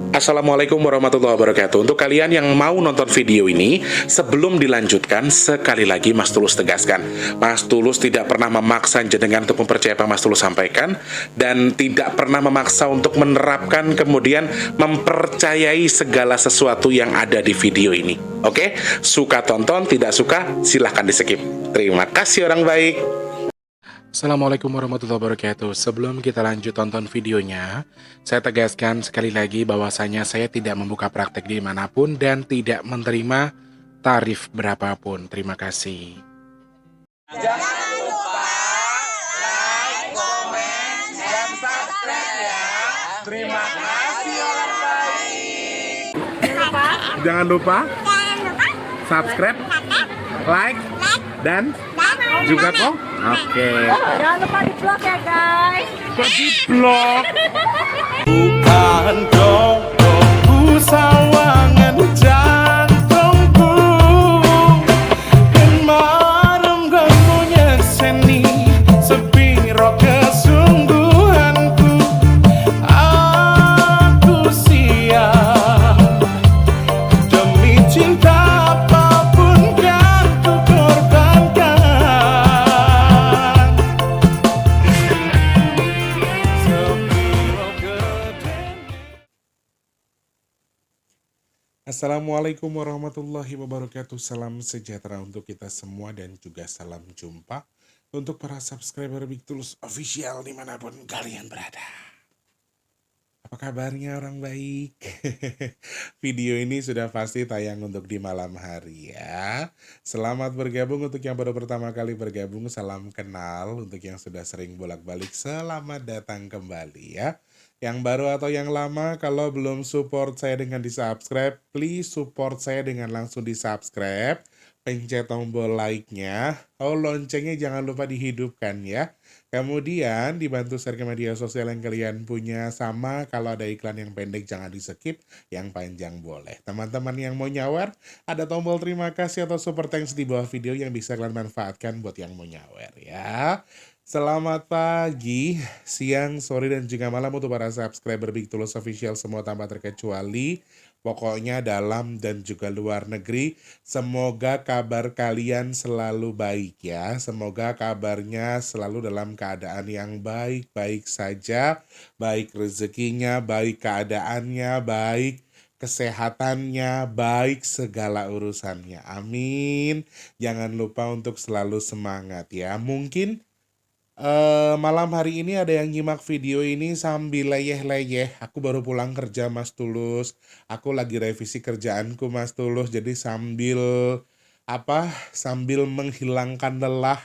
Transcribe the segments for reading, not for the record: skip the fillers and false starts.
Assalamualaikum warahmatullahi wabarakatuh. Untuk kalian yang mau nonton video ini, sebelum dilanjutkan, sekali lagi Mas Tulus tegaskan, Mas Tulus tidak pernah memaksa jenengan untuk mempercayai apa Mas Tulus sampaikan, dan tidak pernah memaksa untuk menerapkan kemudian mempercayai segala sesuatu yang ada di video ini. Oke? Suka tonton, tidak suka silahkan di skip. Terima kasih orang baik. Assalamualaikum warahmatullahi wabarakatuh. Sebelum kita lanjut tonton videonya, saya tegaskan sekali lagi bahwasanya saya tidak membuka praktek dimanapun dan tidak menerima tarif berapapun. Terima kasih. Jangan lupa like, komen, dan subscribe ya. Terima kasih orang baik. Jangan lupa subscribe, like, dan juga kok. Oke. Jangan lupa di vlog ya guys. Kok di vlog? Bukan jodohku sawangan jantungku, kemarin kamu nyeseni sepiro kesungguhanku. Aku siap demi cinta apapun kan ku korbankan. Sepiro gedenya. Assalamualaikum warahmatullahi wabarakatuh. Salam sejahtera untuk kita semua dan juga salam jumpa untuk para subscriber Big Tulus Official dimanapun kalian berada. Apa kabarnya orang baik? Video ini sudah pasti tayang untuk di malam hari ya. Selamat bergabung untuk yang baru pertama kali bergabung, salam kenal. Untuk yang sudah sering bolak-balik, selamat datang kembali ya. Yang baru atau yang lama, kalau belum support saya dengan di-subscribe, please support saya dengan langsung di-subscribe. Pencet tombol like-nya. Oh, loncengnya jangan lupa dihidupkan ya. Kemudian dibantu share ke media sosial yang kalian punya. Sama kalau ada iklan yang pendek jangan di-skip, yang panjang boleh. Teman-teman yang mau nyawer, ada tombol terima kasih atau super thanks di bawah video yang bisa kalian manfaatkan buat yang mau nyawer ya. Selamat pagi, siang, sore, dan juga malam untuk para subscriber Big Tulus Official semua tanpa terkecuali. Pokoknya dalam dan juga luar negeri, semoga kabar kalian selalu baik ya. Semoga kabarnya selalu dalam keadaan yang baik-baik saja. Baik rezekinya, baik keadaannya, baik kesehatannya, baik segala urusannya. Amin. Jangan lupa untuk selalu semangat ya. Mungkin malam hari ini ada yang nyimak video ini sambil leyeh-leyeh. Aku baru pulang kerja Mas Tulus. Aku lagi revisi kerjaanku Mas Tulus. Jadi sambil menghilangkan lelah,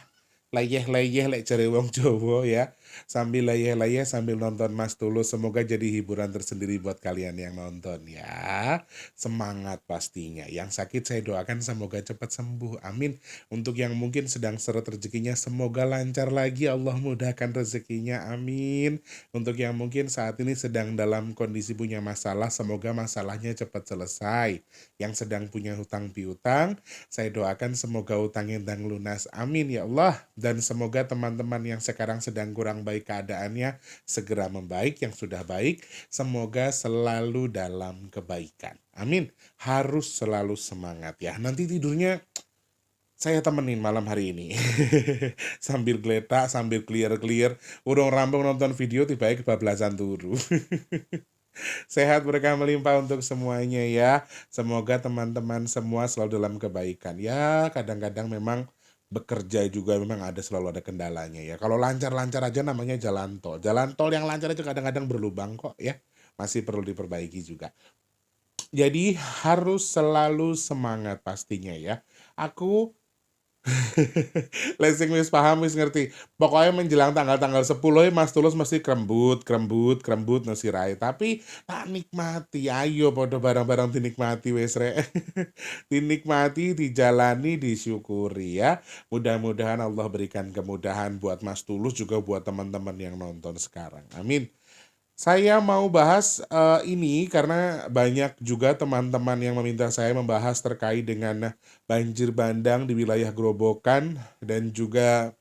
leyeh-leyeh lek jare wong Jawa ya. Sambil leyeh-leyeh sambil nonton Mas Tulus. Semoga jadi hiburan tersendiri buat kalian yang nonton ya. Semangat pastinya. Yang sakit saya doakan semoga cepat sembuh. Amin. Untuk yang mungkin sedang seret rezekinya, semoga lancar lagi. Allah mudahkan rezekinya. Amin. Untuk yang mungkin saat ini sedang dalam kondisi punya masalah, semoga masalahnya cepat selesai. Yang sedang punya hutang piutang, saya doakan semoga utangnya dan lunas. Amin ya Allah. Dan semoga teman-teman yang sekarang sedang kurang baik keadaannya segera membaik. Yang sudah baik, semoga selalu dalam kebaikan. Amin. Harus selalu semangat ya. Nanti tidurnya saya temenin malam hari ini. Sambil geletak, sambil clear-clear. Urung rampung nonton video, tiba-tiba kebablasan turu. Sehat berkah melimpah untuk semuanya ya. Semoga teman-teman semua selalu dalam kebaikan. Ya, kadang-kadang memang bekerja juga memang selalu ada kendalanya ya. Kalau lancar-lancar aja namanya jalan tol. Jalan tol yang lancar aja kadang-kadang berlubang kok ya. Masih perlu diperbaiki juga. Jadi harus selalu semangat pastinya ya. Aku Lesing wis paham wis ngerti. Pokoknya menjelang tanggal 10 Mas Tulus mesti krembut nasirai. Tapi tak nikmati. Ayo podo barang-barang dinikmati wis rek. Dinikmati, dijalani, disyukuri ya. Mudah-mudahan Allah berikan kemudahan buat Mas Tulus juga buat teman-teman yang nonton sekarang. Amin. Saya mau bahas ini karena banyak juga teman-teman yang meminta saya membahas terkait dengan banjir bandang di wilayah Grobogan, dan juga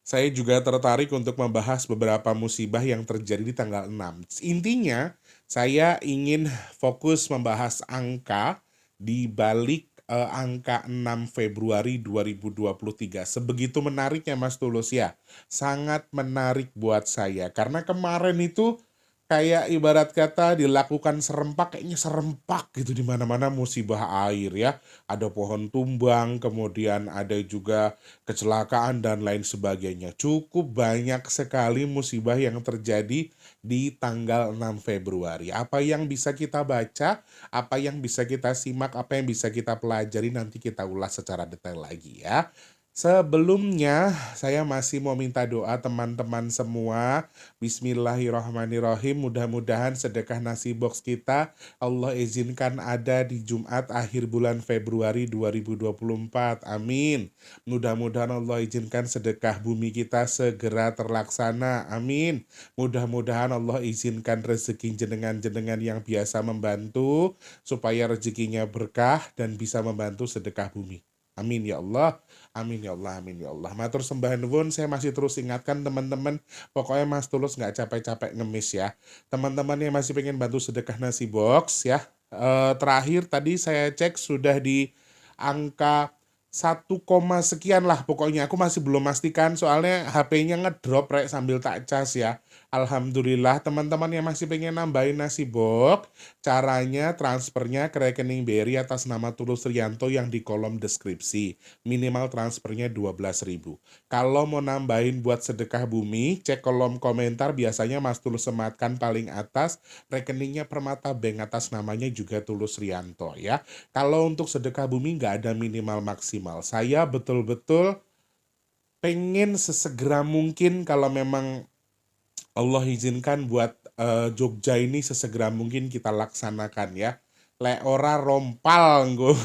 saya juga tertarik untuk membahas beberapa musibah yang terjadi di tanggal 6. Intinya, Saya ingin fokus membahas angka di balik angka 6 Februari 2023. Sebegitu menariknya Mas Tulus ya. Sangat menarik buat saya karena kemarin itu kayak ibarat kata dilakukan serempak, kayaknya serempak gitu di mana-mana musibah air ya. Ada pohon tumbang, kemudian ada juga kecelakaan dan lain sebagainya. Cukup banyak sekali musibah yang terjadi di tanggal 6 Februari. Apa yang bisa kita baca, apa yang bisa kita simak, apa yang bisa kita pelajari, nanti kita ulas secara detail lagi ya. Sebelumnya, saya masih mau minta doa teman-teman semua. Bismillahirrahmanirrahim. Mudah-mudahan sedekah nasi box kita Allah izinkan ada di Jumat akhir bulan Februari 2024. Amin. Mudah-mudahan Allah izinkan sedekah bumi kita segera terlaksana. Amin. Mudah-mudahan Allah izinkan rezeki jenengan-jenengan yang biasa membantu supaya rezekinya berkah dan bisa membantu sedekah bumi. Amin ya Allah. Amin ya Allah, amin ya Allah. Matur sembah nuwun, saya masih terus ingatkan teman-teman, pokoknya Mas Tulus nggak capek-capek ngemis ya. Teman-teman yang masih pengen bantu sedekah nasi box ya. Terakhir tadi saya cek sudah di angka 1, sekian lah pokoknya. Aku masih belum pastikan soalnya HP-nya ngedrop rek sambil tak cas ya. Alhamdulillah teman-teman yang masih pengen nambahin nasi box, caranya transfernya ke rekening BRI atas nama Tulus Rianto yang di kolom deskripsi. Minimal transfernya 12.000. Kalau mau nambahin buat sedekah bumi, cek kolom komentar, biasanya Mas Tulus sematkan paling atas, rekeningnya Permata Bank atas namanya juga Tulus Rianto ya. Kalau untuk sedekah bumi nggak ada minimal maksimal. Saya betul-betul pengen sesegera mungkin kalau memang Allah izinkan buat Jogja ini sesegera mungkin kita laksanakan ya. Lek ora rompal nggo.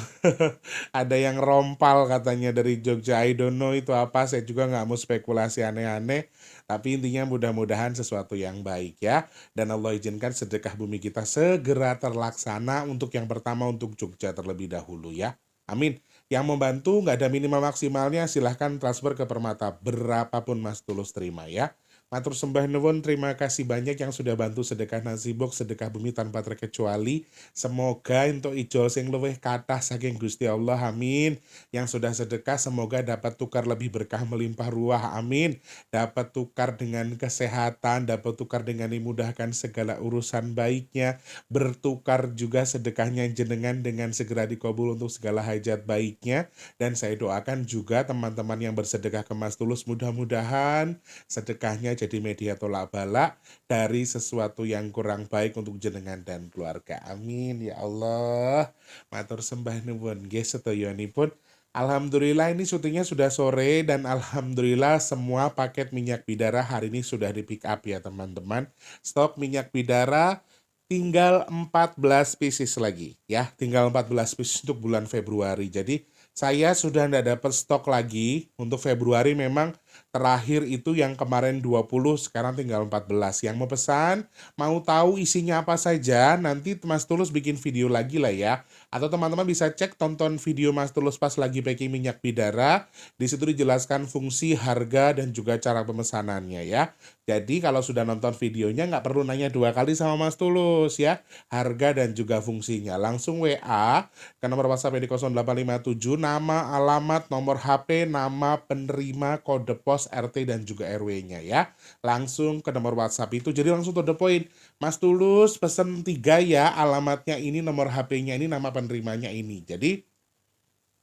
Ada yang rompal katanya dari Jogja. I don't know itu apa. Saya juga nggak mau spekulasi aneh-aneh. Tapi intinya mudah-mudahan sesuatu yang baik ya. Dan Allah izinkan sedekah bumi kita segera terlaksana. Untuk yang pertama untuk Jogja terlebih dahulu ya. Amin. Yang membantu nggak ada minimal maksimalnya, silahkan transfer ke Permata. Berapapun Mas Tulus terima ya. Matur sembah nuwun, terima kasih banyak yang sudah bantu sedekah nasi box, sedekah bumi tanpa terkecuali. Semoga untuk ijol sing luwih kathah saking Gusti Allah, amin. Yang sudah sedekah semoga dapat tukar lebih berkah melimpah ruah, amin. Dapat tukar dengan kesehatan, dapat tukar dengan dimudahkan segala urusan baiknya. Bertukar juga sedekahnya jenengan dengan segera dikabul untuk segala hajat baiknya. Dan saya doakan juga teman-teman yang bersedekah ke Mas Tulus, mudah-mudahan sedekahnya jadi media tolak balak dari sesuatu yang kurang baik untuk jenengan dan keluarga. Amin ya Allah. Matur sembah nuwun nggih sedayanipun. Alhamdulillah ini syutingnya sudah sore dan alhamdulillah semua paket minyak bidara hari ini sudah di pick up ya teman-teman. Stok minyak bidara tinggal 14 pieces lagi ya. Tinggal 14 pieces untuk bulan Februari. Jadi saya sudah tidak dapat stok lagi. Untuk Februari memang terakhir itu yang kemarin 20, sekarang tinggal 14. Yang mau pesan, mau tahu isinya apa saja, nanti Mas Tulus bikin video lagi lah ya. Atau teman-teman bisa cek tonton video Mas Tulus pas lagi packing minyak bidara. Di situ dijelaskan fungsi, harga, dan juga cara pemesanannya ya. Jadi kalau sudah nonton videonya nggak perlu nanya 2 kali sama Mas Tulus ya. Harga dan juga fungsinya. Langsung WA ke nomor WhatsApp di 0857, nama, alamat, nomor HP, nama penerima, kode pos, RT, dan juga RW-nya ya. Langsung ke nomor WhatsApp itu. Jadi langsung to the point. Mas Tulus pesen 3 ya, alamatnya ini, nomor HP-nya ini, nama penerimanya ini. Jadi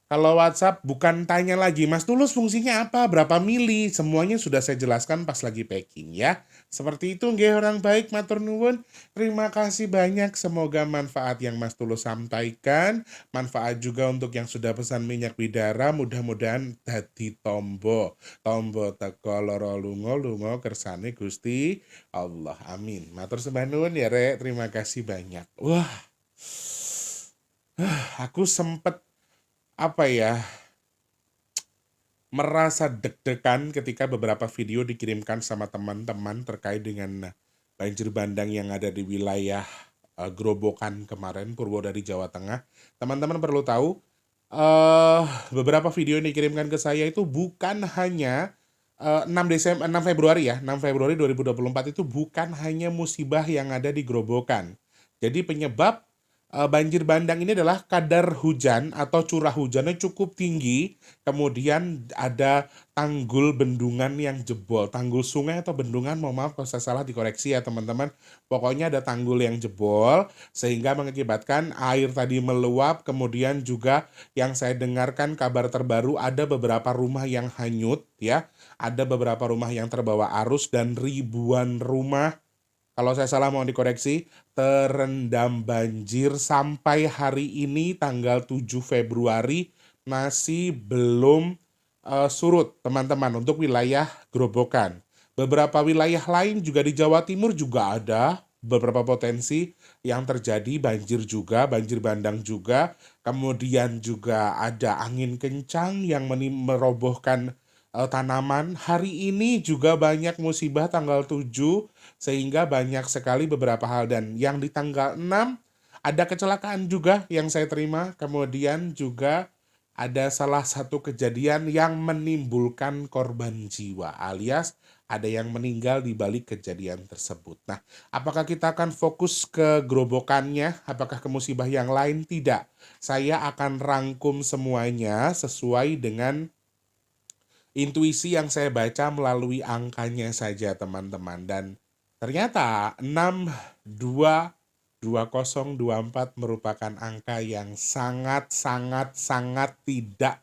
kalau WhatsApp bukan tanya lagi, Mas Tulus fungsinya apa, berapa mili, semuanya sudah saya jelaskan pas lagi packing ya. Seperti itu nggih orang baik, matur nuwun. Terima kasih banyak, semoga manfaat yang Mas Tulus sampaikan, manfaat juga untuk yang sudah pesan minyak bidara, mudah-mudahan dadi tombo. Tombo teko loro lunga kersane Gusti Allah. Amin. Matur sembah nuwun ya Rek, terima kasih banyak. Wah. Aku sempet merasa deg-degan ketika beberapa video dikirimkan sama teman-teman terkait dengan banjir bandang yang ada di wilayah Grobogan kemarin, Purwodadi, Jawa Tengah. Teman-teman perlu tahu, beberapa video yang dikirimkan ke saya itu bukan hanya 6 Februari ya, 6 Februari 2024 itu bukan hanya musibah yang ada di Grobogan. Jadi penyebab banjir bandang ini adalah kadar hujan atau curah hujannya cukup tinggi, kemudian ada tanggul bendungan yang jebol, tanggul sungai atau bendungan, mohon maaf kalau saya salah dikoreksi ya teman-teman. Pokoknya ada tanggul yang jebol sehingga mengakibatkan air tadi meluap, kemudian juga yang saya dengarkan kabar terbaru ada beberapa rumah yang hanyut ya, ada beberapa rumah yang terbawa arus dan ribuan rumah, kalau saya salah mohon dikoreksi, terendam banjir sampai hari ini tanggal 7 Februari masih belum surut teman-teman untuk wilayah Grobogan. Beberapa wilayah lain juga di Jawa Timur juga ada beberapa potensi yang terjadi banjir juga, banjir bandang juga. Kemudian juga ada angin kencang yang merobohkan tanaman. Hari ini juga banyak musibah tanggal 7 sehingga banyak sekali beberapa hal, dan yang di tanggal 6 ada kecelakaan juga yang saya terima. Kemudian juga ada salah satu kejadian yang menimbulkan korban jiwa alias ada yang meninggal di balik kejadian tersebut. Nah, apakah kita akan fokus ke gerobokannya? Apakah ke musibah yang lain? Tidak. Saya akan rangkum semuanya sesuai dengan intuisi yang saya baca melalui angkanya saja teman-teman. Dan ternyata 622024 merupakan angka yang sangat tidak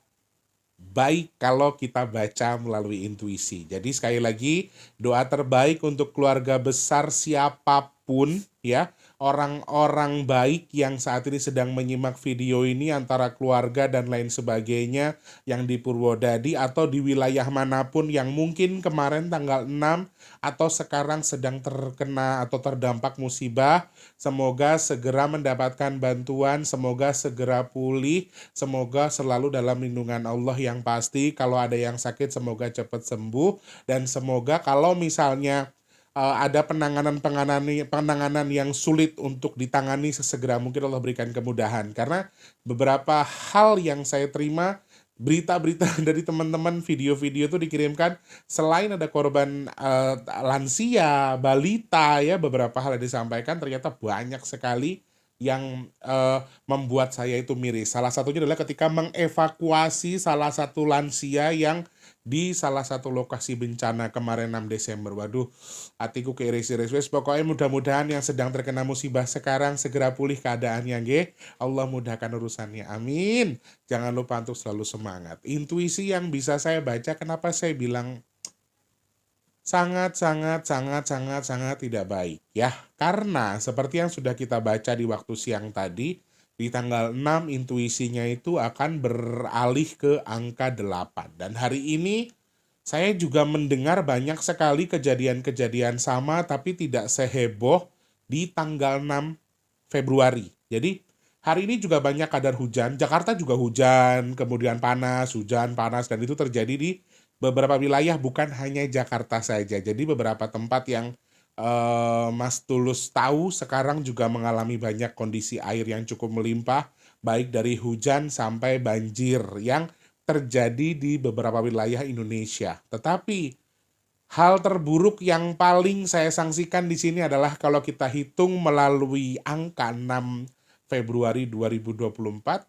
baik kalau kita baca melalui intuisi. Jadi sekali lagi, doa terbaik untuk keluarga besar siapapun ya, orang-orang baik yang saat ini sedang menyimak video ini antara keluarga dan lain sebagainya yang di Purwodadi atau di wilayah manapun yang mungkin kemarin tanggal 6 atau sekarang sedang terkena atau terdampak musibah, semoga segera mendapatkan bantuan, semoga segera pulih, semoga selalu dalam lindungan Allah yang pasti. Kalau ada yang sakit semoga cepat sembuh, dan semoga kalau misalnya ada penanganan yang sulit untuk ditangani sesegera mungkin Allah berikan kemudahan. Karena beberapa hal yang saya terima, berita-berita dari teman-teman, video-video itu dikirimkan, selain ada korban lansia, balita ya, beberapa hal yang disampaikan ternyata banyak sekali yang membuat saya itu miris. Salah satunya adalah ketika mengevakuasi salah satu lansia yang di salah satu lokasi bencana kemarin 6 Desember. Waduh, hatiku keiris-iris. Pokoknya mudah-mudahan yang sedang terkena musibah sekarang segera pulih keadaannya, nggih. Allah mudahkan urusannya. Amin. Jangan lupa untuk selalu semangat. Intuisi yang bisa saya baca, kenapa saya bilang sangat tidak baik ya. Karena seperti yang sudah kita baca di waktu siang tadi, di tanggal 6 intuisinya itu akan beralih ke angka 8. Dan hari ini saya juga mendengar banyak sekali kejadian-kejadian sama tapi tidak seheboh di tanggal 6 Februari. Jadi hari ini juga banyak kadar hujan. Jakarta juga hujan, kemudian panas, hujan, panas, dan itu terjadi di beberapa wilayah, bukan hanya Jakarta saja. Jadi beberapa tempat yang Mas Tulus tahu sekarang juga mengalami banyak kondisi air yang cukup melimpah, baik dari hujan sampai banjir yang terjadi di beberapa wilayah Indonesia. Tetapi hal terburuk yang paling saya sangsikan di sini adalah kalau kita hitung melalui angka 6 Februari 2024,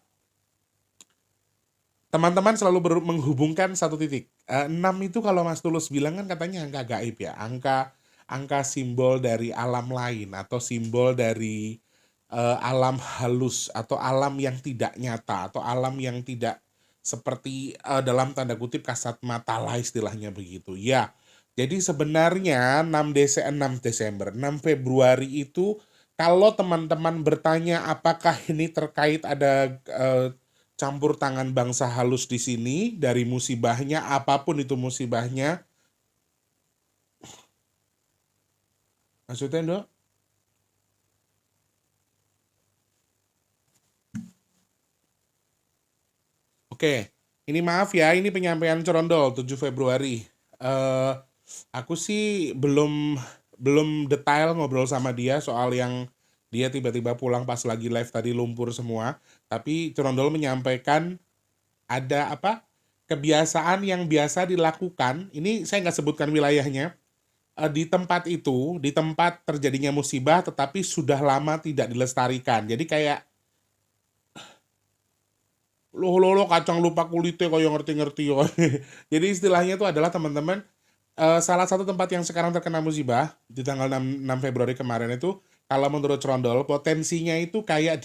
teman-teman selalu menghubungkan satu titik. 6 itu kalau Mas Tulus bilang kan katanya angka gaib ya, angka simbol dari alam lain atau simbol dari alam halus atau alam yang tidak nyata atau alam yang tidak seperti dalam tanda kutip kasat mata lah istilahnya begitu. Ya, jadi sebenarnya 6 Desember, 6 Februari itu kalau teman-teman bertanya apakah ini terkait ada campur tangan bangsa halus di sini dari musibahnya, apapun itu musibahnya. Maksudnya, Dok? Oke, ini maaf ya, ini penyampaian Cerondol 7 Februari. Aku sih belum detail ngobrol sama dia soal yang dia tiba-tiba pulang pas lagi live tadi lumpur semua. Tapi Cerondol menyampaikan ada kebiasaan yang biasa dilakukan. Ini saya nggak sebutkan wilayahnya. di tempat itu, di tempat terjadinya musibah tetapi sudah lama tidak dilestarikan. Jadi kayak loh kacang lupa kulitnya kayak ngerti-ngerti yo. Jadi istilahnya itu adalah teman-teman, salah satu tempat yang sekarang terkena musibah di tanggal 6 Februari kemarin itu, kalau menurut Trondol potensinya itu kayak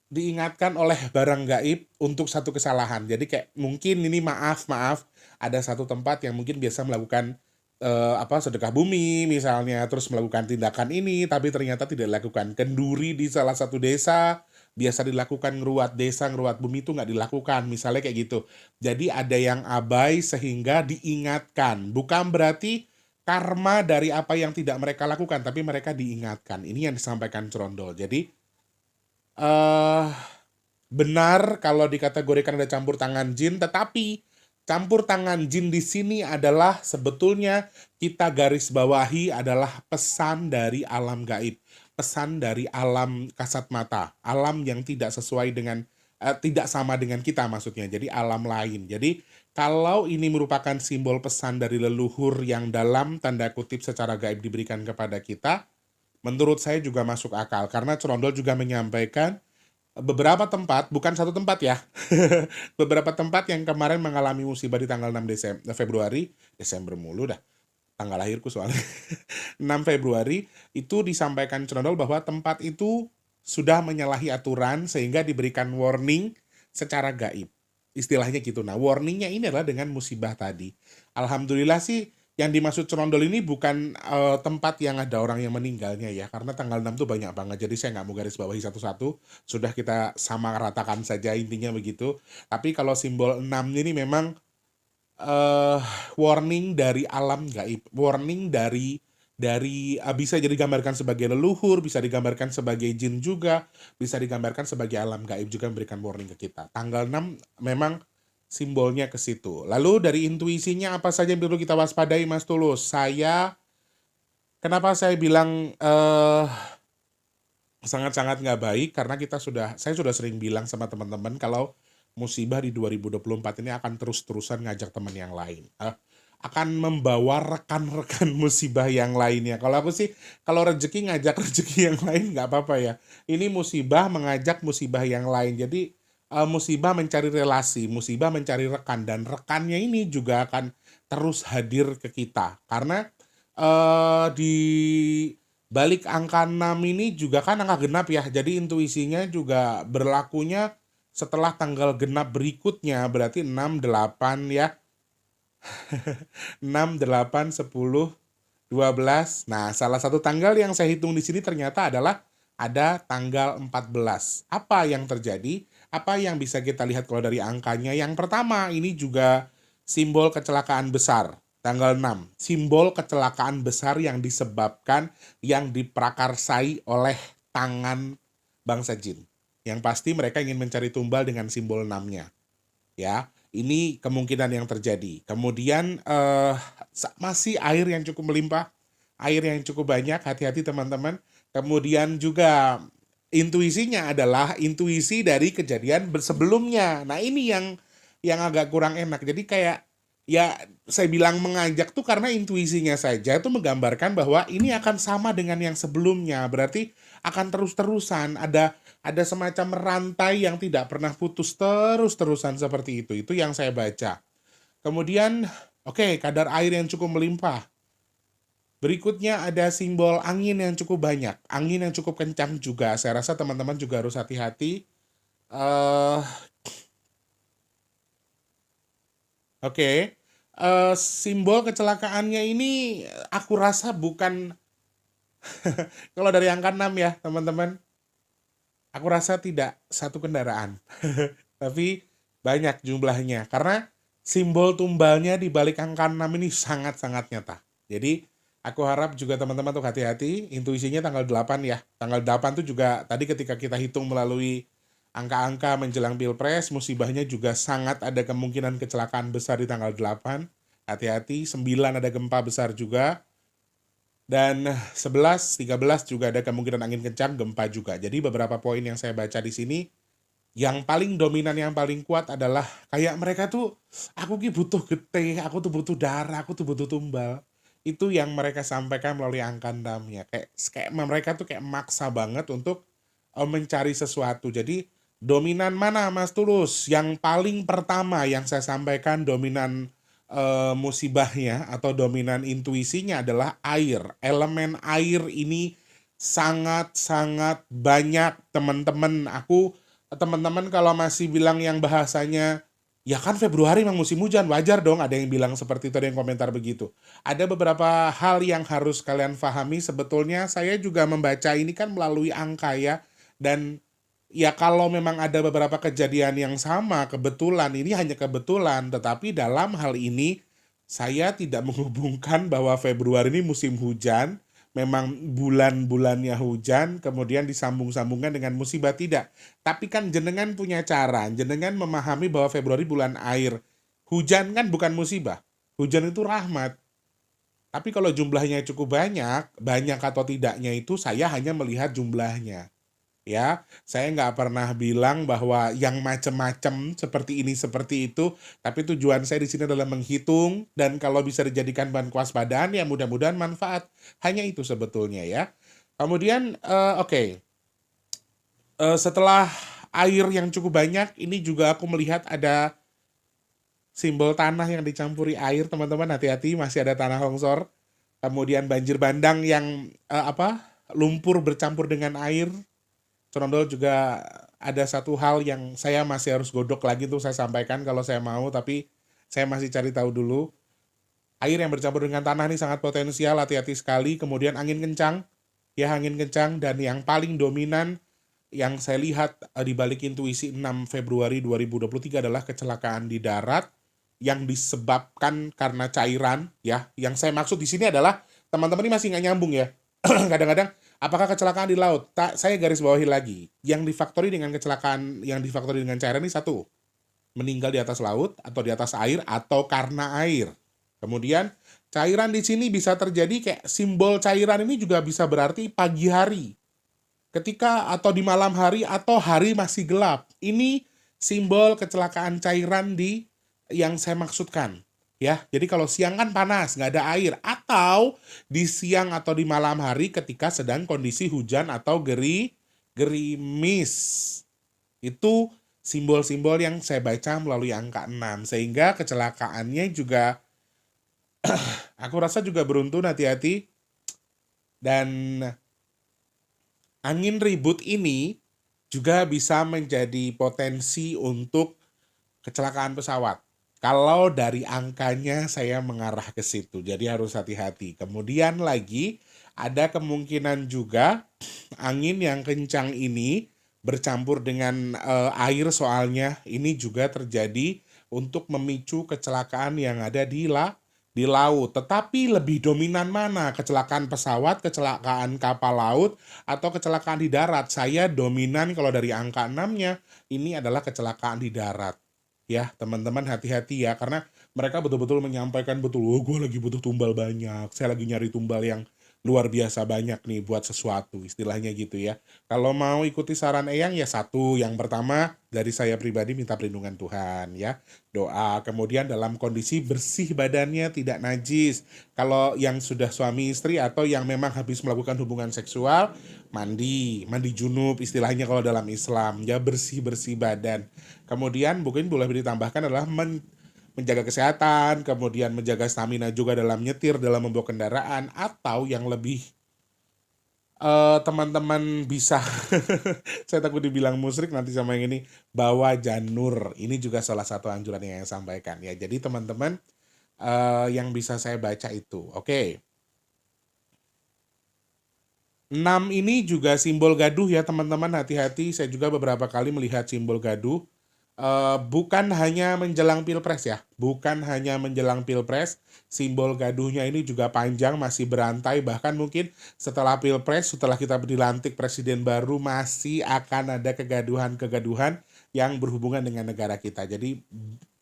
diingatkan oleh barang gaib untuk satu kesalahan. Jadi kayak mungkin ini maaf ada satu tempat yang mungkin biasa melakukan sedekah bumi misalnya, terus melakukan tindakan ini tapi ternyata tidak dilakukan. Kenduri di salah satu desa biasa dilakukan, ngeruat desa, ngeruat bumi itu nggak dilakukan, misalnya kayak gitu. Jadi ada yang abai sehingga diingatkan. Bukan berarti karma dari apa yang tidak mereka lakukan, tapi mereka diingatkan. Ini yang disampaikan Trondol. Jadi eh benar kalau dikategorikan ada campur tangan jin, tetapi campur tangan jin di sini adalah sebetulnya kita garis bawahi adalah pesan dari alam gaib, pesan dari alam kasat mata, alam yang tidak sesuai dengan tidak sama dengan kita maksudnya. Jadi alam lain. Jadi kalau ini merupakan simbol pesan dari leluhur yang dalam tanda kutip secara gaib diberikan kepada kita, menurut saya juga masuk akal karena Cerondol juga menyampaikan beberapa tempat, bukan satu tempat ya, beberapa tempat yang kemarin mengalami musibah di tanggal 6 Februari, Desember mulu dah, tanggal lahirku soalnya, 6 Februari, itu disampaikan Cerondol bahwa tempat itu sudah menyalahi aturan sehingga diberikan warning secara gaib. Istilahnya gitu. Nah, warningnya ini adalah dengan musibah tadi. Alhamdulillah sih yang dimaksud Cerondol ini bukan tempat yang ada orang yang meninggalnya ya, karena tanggal 6 tuh banyak banget, jadi saya nggak mau garis bawahi satu-satu, sudah kita sama ratakan saja intinya begitu. Tapi kalau simbol 6 ini memang warning dari alam gaib, warning dari bisa jadi digambarkan sebagai leluhur, bisa digambarkan sebagai jin juga, bisa digambarkan sebagai alam gaib juga memberikan warning ke kita. Tanggal 6 memang simbolnya ke situ. Lalu dari intuisinya apa saja yang perlu kita waspadai Mas Tulus? Kenapa saya bilang sangat-sangat nggak baik? Karena saya sudah sering bilang sama teman-teman kalau musibah di 2024 ini akan terus-terusan ngajak teman yang lain. Akan membawa rekan-rekan musibah yang lainnya. Kalau aku sih, kalau rezeki ngajak rezeki yang lain nggak apa-apa ya. Ini musibah mengajak musibah yang lain. Jadi musibah mencari relasi, musibah mencari rekan, dan rekannya ini juga akan terus hadir ke kita. Karena di balik angka 6 ini juga kan angka genap ya, jadi intuisinya juga berlakunya setelah tanggal genap berikutnya, berarti 6, 8 ya. 6, 8, 10, 12. Nah, salah satu tanggal yang saya hitung di sini ternyata adalah ada tanggal 14. Apa yang terjadi? Apa yang bisa kita lihat kalau dari angkanya? Yang pertama, ini juga simbol kecelakaan besar. Tanggal 6, simbol kecelakaan besar yang disebabkan, yang diprakarsai oleh tangan bangsa jin. Yang pasti mereka ingin mencari tumbal dengan simbol 6-nya. Ya, ini kemungkinan yang terjadi. Kemudian masih air yang cukup melimpah, air yang cukup banyak, hati-hati teman-teman. Kemudian juga intuisinya adalah intuisi dari kejadian sebelumnya. Nah, ini yang agak kurang enak. Jadi kayak ya saya bilang mengajak tuh karena intuisinya saja itu menggambarkan bahwa ini akan sama dengan yang sebelumnya. Berarti akan terus-terusan ada semacam rantai yang tidak pernah putus terus-terusan seperti itu. Itu yang saya baca. Kemudian oke, kadar air yang cukup melimpah. Berikutnya ada simbol angin yang cukup banyak, angin yang cukup kencang juga. Saya rasa teman-teman juga harus hati-hati. Oke. Simbol kecelakaannya ini aku rasa bukan kalau dari angka 6 ya teman-teman. Aku rasa tidak satu kendaraan. Tapi banyak jumlahnya. Karena simbol tumbalnya di balik angka 6 ini sangat-sangat nyata. Jadi aku harap juga teman-teman tuh hati-hati, intuisinya tanggal 8 ya. Tanggal 8 tuh juga tadi ketika kita hitung melalui angka-angka menjelang Pilpres, musibahnya juga sangat ada kemungkinan kecelakaan besar di tanggal 8. Hati-hati, 9 ada gempa besar juga. Dan 11, 13 juga ada kemungkinan angin kencang, gempa juga. Jadi beberapa poin yang saya baca di sini yang paling dominan, yang paling kuat adalah kayak mereka tuh, aku ki butuh getih, aku tuh butuh darah, aku tuh butuh tumbal. Itu yang mereka sampaikan melalui angka 6-nya. Kayak mereka tuh kayak maksa banget untuk mencari sesuatu. Jadi dominan mana Mas Tulus? Yang paling pertama yang saya sampaikan dominan musibahnya atau dominan intuisinya adalah air. Elemen air ini sangat-sangat banyak teman-teman. Teman-teman kalau masih bilang yang bahasanya, ya kan Februari memang musim hujan, wajar dong ada yang bilang seperti itu, ada yang komentar begitu. Ada beberapa hal yang harus kalian pahami, sebetulnya saya juga membaca ini kan melalui angka ya, dan ya kalau memang ada beberapa kejadian yang sama, kebetulan, ini hanya kebetulan, tetapi dalam hal ini saya tidak menghubungkan bahwa Februari ini musim hujan, memang bulan-bulannya hujan, kemudian disambung-sambungkan dengan musibah, tidak. Tapi kan jenengan punya cara, jenengan memahami bahwa Februari bulan air. Hujan kan bukan musibah, hujan itu rahmat. Tapi kalau jumlahnya cukup banyak, banyak atau tidaknya itu saya hanya melihat jumlahnya. Ya, saya nggak pernah bilang bahwa yang macam-macam seperti ini seperti itu, tapi tujuan saya di sini adalah menghitung dan kalau bisa dijadikan bahan kewaspadaan ya mudah-mudahan manfaat. Hanya itu sebetulnya ya. Kemudian oke. Setelah air yang cukup banyak, ini juga aku melihat ada simbol tanah yang dicampuri air, teman-teman, hati-hati masih ada tanah longsor. Kemudian banjir bandang yang lumpur bercampur dengan air. Trondol juga ada satu hal yang saya masih harus godok lagi tuh saya sampaikan kalau saya mau, tapi saya masih cari tahu dulu. Air yang bercampur dengan tanah ini sangat potensial, hati-hati sekali. Kemudian angin kencang, ya angin kencang, dan yang paling dominan yang saya lihat di balik intuisi 6 Februari 2023 adalah kecelakaan di darat yang disebabkan karena cairan ya. Yang saya maksud di sini adalah teman-teman ini masih nggak nyambung ya. Kadang-kadang apakah kecelakaan di laut? Saya garis bawahi lagi. Yang difaktori dengan kecelakaan, yang difaktori dengan cairan ini satu, meninggal di atas laut atau di atas air atau karena air. Kemudian cairan di sini bisa terjadi kayak simbol cairan ini juga bisa berarti pagi hari. Ketika atau di malam hari atau hari masih gelap. Ini simbol kecelakaan cairan di yang saya maksudkan. Ya, jadi kalau siang kan panas, nggak ada air. Atau di siang atau di malam hari ketika sedang kondisi hujan atau gerimis. Itu simbol-simbol yang saya baca melalui angka 6. Sehingga kecelakaannya juga, aku rasa juga beruntun, hati-hati. Dan angin ribut ini juga bisa menjadi potensi untuk kecelakaan pesawat. Kalau dari angkanya saya mengarah ke situ, jadi harus hati-hati. Kemudian lagi ada kemungkinan juga angin yang kencang ini bercampur dengan air, soalnya ini juga terjadi untuk memicu kecelakaan yang ada di laut. Tetapi lebih dominan mana? Kecelakaan pesawat, kecelakaan kapal laut, atau kecelakaan di darat? Saya dominan kalau dari angka 6-nya ini adalah kecelakaan di darat. Ya, teman-teman hati-hati ya, karena mereka betul-betul menyampaikan betul, oh gue lagi butuh tumbal banyak, saya lagi nyari tumbal yang luar biasa banyak nih buat sesuatu, istilahnya gitu ya. Kalau mau ikuti saran Eyang ya satu, yang pertama dari saya pribadi minta perlindungan Tuhan ya, doa, kemudian dalam kondisi bersih badannya, tidak najis. Kalau yang sudah suami istri atau yang memang habis melakukan hubungan seksual, mandi junub istilahnya kalau dalam Islam ya, bersih-bersih badan. Kemudian mungkin boleh ditambahkan adalah menjaga kesehatan, kemudian menjaga stamina juga dalam nyetir, dalam membawa kendaraan, atau yang lebih teman-teman bisa saya takut dibilang musyrik nanti sama yang ini, bawa janur. Ini juga salah satu anjuran yang saya sampaikan ya. Jadi teman-teman yang bisa saya baca itu. Oke. 6 ini juga simbol gaduh ya teman-teman, hati-hati. Saya juga beberapa kali melihat simbol gaduh. Bukan hanya menjelang pilpres ya, bukan hanya menjelang pilpres, simbol gaduhnya ini juga panjang, masih berantai, bahkan mungkin setelah pilpres, setelah kita dilantik presiden baru, masih akan ada kegaduhan-kegaduhan yang berhubungan dengan negara kita. Jadi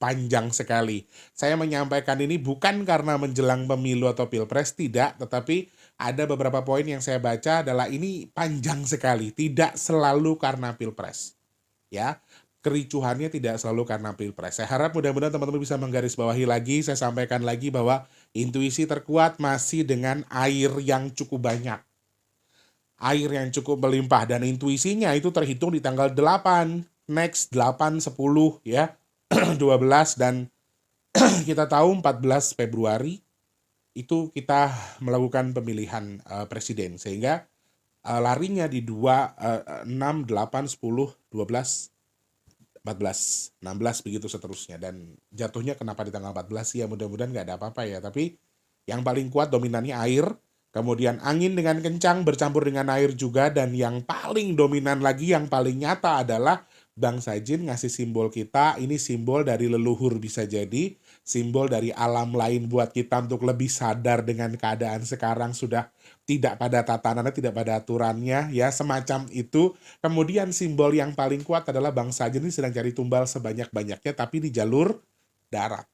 panjang sekali. Saya menyampaikan ini bukan karena menjelang pemilu atau pilpres, tidak, tetapi ada beberapa poin yang saya baca adalah ini panjang sekali, tidak selalu karena pilpres. Ya, kericuhannya tidak selalu karena pilpres. Saya harap mudah-mudahan teman-teman bisa menggarisbawahi lagi, saya sampaikan lagi bahwa intuisi terkuat masih dengan air yang cukup banyak. Air yang cukup melimpah, dan intuisinya itu terhitung di tanggal 8, next 8, 10 ya, 12, dan kita tahu 14 Februari itu kita melakukan pemilihan presiden, sehingga larinya di 2, 6, 8, 10, 12, 14, 16 begitu seterusnya, dan jatuhnya kenapa di tanggal 14 ya, mudah-mudahan nggak ada apa-apa ya, tapi yang paling kuat dominannya air. Kemudian angin dengan kencang bercampur dengan air juga, dan yang paling dominan lagi, yang paling nyata adalah Bang Sajin ngasih simbol kita, ini simbol dari leluhur bisa jadi, simbol dari alam lain buat kita untuk lebih sadar dengan keadaan sekarang sudah tidak pada tatanannya, tidak pada aturannya, ya semacam itu. Kemudian simbol yang paling kuat adalah Bang Sajin ini sedang cari tumbal sebanyak-banyaknya, tapi di jalur darat.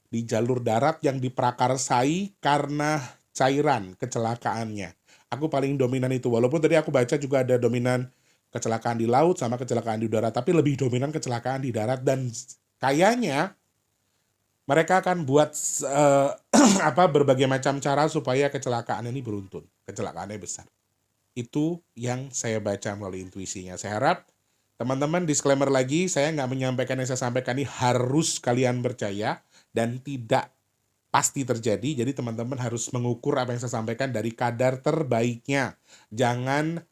Di jalur darat yang diprakarsai karena cairan kecelakaannya. Aku paling dominan itu, walaupun tadi aku baca juga ada dominan kecelakaan di laut sama kecelakaan di udara, tapi lebih dominan kecelakaan di darat, dan kayaknya mereka akan buat berbagai macam cara supaya kecelakaan ini beruntun, kecelakaannya besar. Itu yang saya baca melalui intuisinya. Saya harap teman-teman, disclaimer lagi, saya nggak menyampaikan yang saya sampaikan ini harus kalian percaya dan tidak pasti terjadi. Jadi teman-teman harus mengukur apa yang saya sampaikan dari kadar terbaiknya. Jangan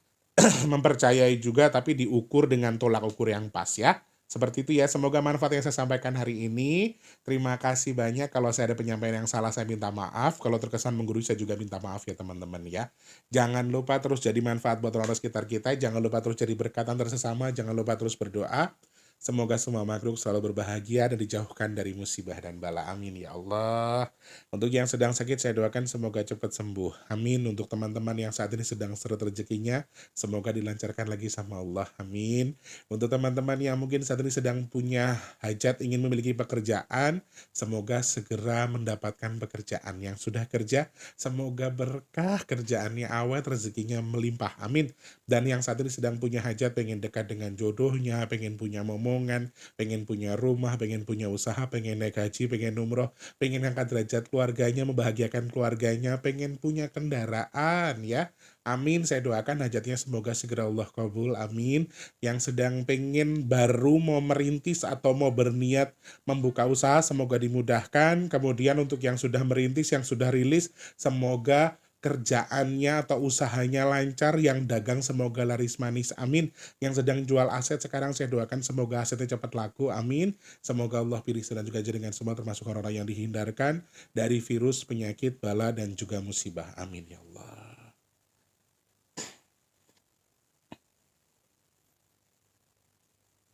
mempercayai juga, tapi diukur dengan tolak ukur yang pas ya. Seperti itu ya, semoga manfaat yang saya sampaikan hari ini. Terima kasih banyak, kalau saya ada penyampaian yang salah saya minta maaf. Kalau terkesan menggurui saya juga minta maaf ya teman-teman ya. Jangan lupa terus jadi manfaat buat orang sekitar kita. Jangan lupa terus jadi berkat antar sesama. Jangan lupa terus berdoa. Semoga semua makhluk selalu berbahagia dan dijauhkan dari musibah dan bala. Amin ya Allah. Untuk yang sedang sakit saya doakan semoga cepat sembuh. Amin. Untuk teman-teman yang saat ini sedang seret rezekinya, semoga dilancarkan lagi sama Allah. Amin. Untuk teman-teman yang mungkin saat ini sedang punya hajat ingin memiliki pekerjaan, semoga segera mendapatkan pekerjaan. Yang sudah kerja, semoga berkah kerjaannya, awet, rezekinya melimpah. Amin. Dan yang saat ini sedang punya hajat, pengen dekat dengan jodohnya, pengen punya momongan, pengen punya rumah, pengen punya usaha, pengen naik haji, pengen umroh, pengen angkat derajat keluarganya, membahagiakan keluarganya, pengen punya kendaraan ya. Amin. Saya doakan hajatnya semoga segera Allah kabul. Amin. Yang sedang pengen baru mau merintis atau mau berniat membuka usaha, semoga dimudahkan. Kemudian untuk yang sudah merintis, yang sudah rilis, semoga kerjaannya atau usahanya lancar, yang dagang semoga laris manis. Amin. Yang sedang jual aset sekarang saya doakan semoga asetnya cepat laku. Amin. Semoga Allah pilih dan juga jaringan semua, termasuk orang-orang yang dihindarkan dari virus, penyakit, bala, dan juga musibah. Amin ya Allah.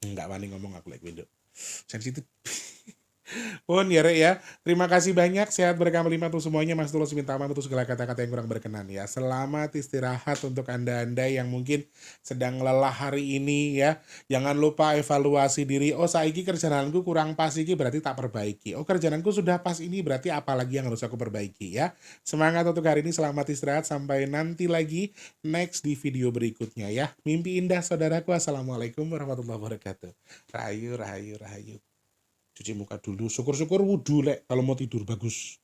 Enggak wani ngomong, aku like window sensitif. Pun ya Rek ya, terima kasih banyak, sehat berkah melimpah untuk semuanya. Mas Tulus minta maaf untuk segala kata-kata yang kurang berkenan ya. Selamat istirahat untuk anda-anda yang mungkin sedang lelah hari ini ya. Jangan lupa evaluasi diri. Oh saiki kerjaanku kurang pas, iki berarti tak perbaiki. Oh kerjaanku sudah pas, ini berarti apa lagi yang harus aku perbaiki ya. Semangat untuk hari ini, selamat istirahat, sampai nanti lagi next di video berikutnya ya. Mimpi indah saudaraku. Assalamualaikum warahmatullahi wabarakatuh. Rahayu, rahayu, rahayu. Cuci muka dulu, syukur-syukur wudhu lek kalau mau tidur bagus.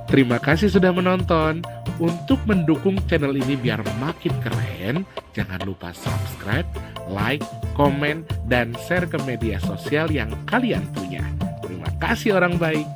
Terima kasih sudah menonton. Untuk mendukung channel ini biar makin keren, jangan lupa subscribe, like, komen, dan share ke media sosial yang kalian punya. Terima kasih orang baik.